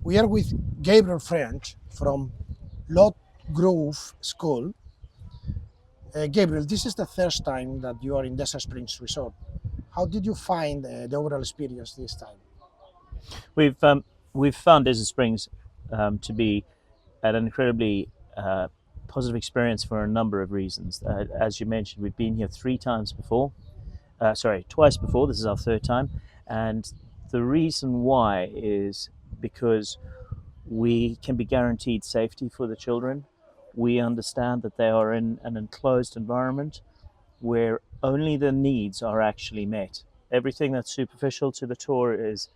We are with Gabriel French from Lot Grove School. Gabriel, this is the first time that you are in Desert Springs Resort. How did you find the overall experience this time? We've um, we've found Desert Springs to be an incredibly positive experience for a number of reasons. As you mentioned, we've been here twice before. This is our third time, and the reason why is because we can be guaranteed safety for the children. We understand that they are in an enclosed environment where only the needs are actually met. Everything that's superficial to the tour is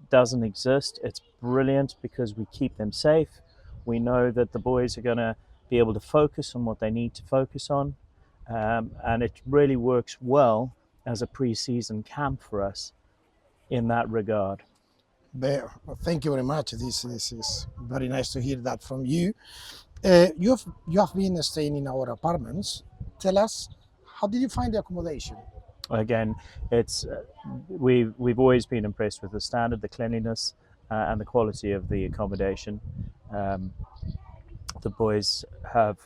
doesn't exist. It's brilliant because we keep them safe. We know that the boys are going to be able to focus on what they need to focus on, and it really works well as a pre-season camp for us in that regard. Thank you very much. This is very nice to hear that from you. You have been staying in our apartments. Tell us, how did you find the accommodation? Again, it's we've always been impressed with the standard, the cleanliness, and the quality of the accommodation. Um, the boys have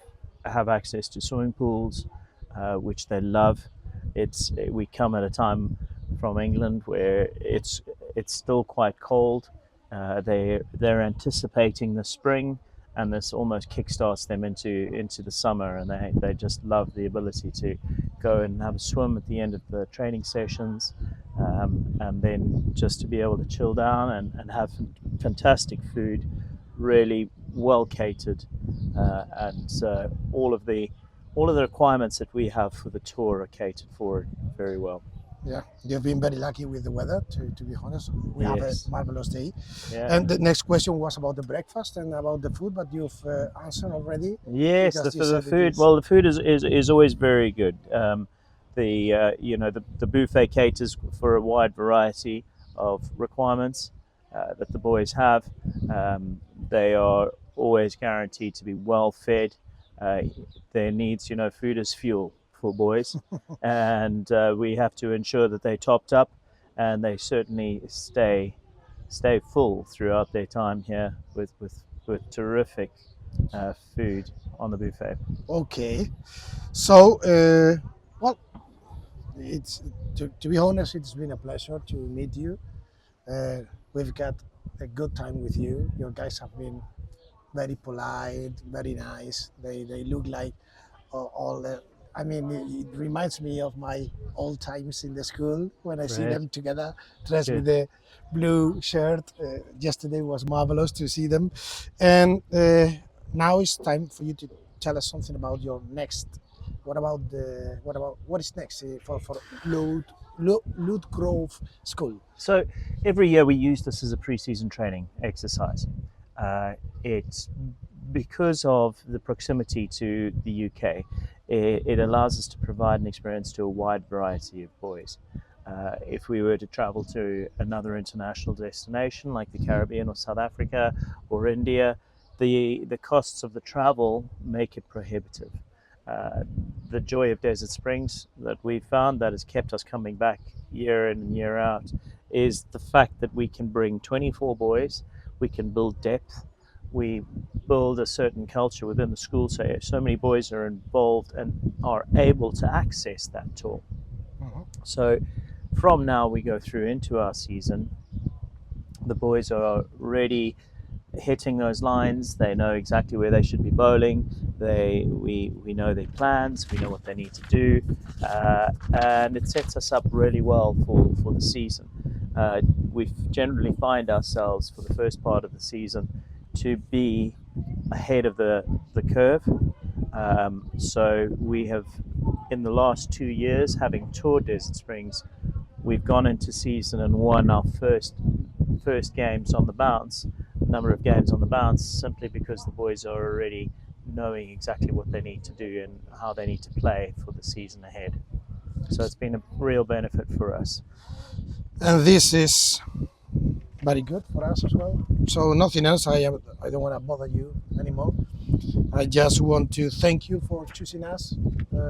access to swimming pools, which they love. We come at a time from England where it's still quite cold. They're anticipating the spring, and this almost kickstarts them into the summer, and they just love the ability to go and have a swim at the end of the training sessions, and then just to be able to chill down and have fantastic food, really well catered, and all of the requirements that we have for the tour are catered for very well. Yeah, you've been very lucky with the weather, to be honest. We have a Yes. marvelous day. Yeah. And the next question was about the breakfast and about the food, but you've answered already. Yes, Because you the said it food. is- Well, the food is always very good. The buffet caters for a wide variety of requirements that the boys have. They are always guaranteed to be well fed. Their needs, food is fuel for boys, and we have to ensure that they're topped up, and they certainly stay full throughout their time here with terrific food on the buffet. Okay. So, well, it's to be honest, it's been a pleasure to meet you. We've got a good time with you. Your guys have been very polite, very nice. They look like all the. I mean, it reminds me of my old times in the school when I see Right. them together, dressed with Good. the blue shirt. Yesterday was marvelous to see them, and now it's time for you to tell us something about your next. What is next for Lute Grove School? So every year we use this as a pre-season training exercise. It's because of the proximity to the UK. It allows us to provide an experience to a wide variety of boys. If we were to travel to another international destination like the Caribbean or South Africa or India, the costs of the travel make it prohibitive. The joy of Desert Springs that we've found that has kept us coming back year in and year out is the fact that we can bring 24 boys, we can build depth, we build a certain culture within the school, so many boys are involved and are able to access that tool. Mhm. So from now we go through into our season, the boys are ready hitting those lines. They know exactly where they should be bowling. We know their plans. We know what they need to do, and it sets us up really well for the season. We generally find ourselves for the first part of the season to be ahead of the curve. So we have, in the last 2 years, having toured Desert Springs, we've gone into season and won our first games on the bounce, number of games on the bounce, simply because the boys are already knowing exactly what they need to do and how they need to play for the season ahead. So it's been a real benefit for us. And this is very good for us as well. So nothing else. I don't want to bother you anymore. I just want to thank you for choosing us.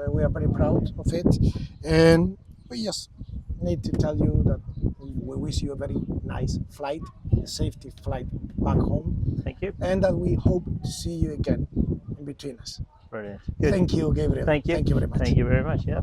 We are very proud of it, and we just need to tell you that we wish you a very nice flight, a safety flight back home, Thank you. and that we hope to see you again in between us. Brilliant. Good. Thank you, Gabriel. Thank you. Thank you very much. Thank you very much. Yeah.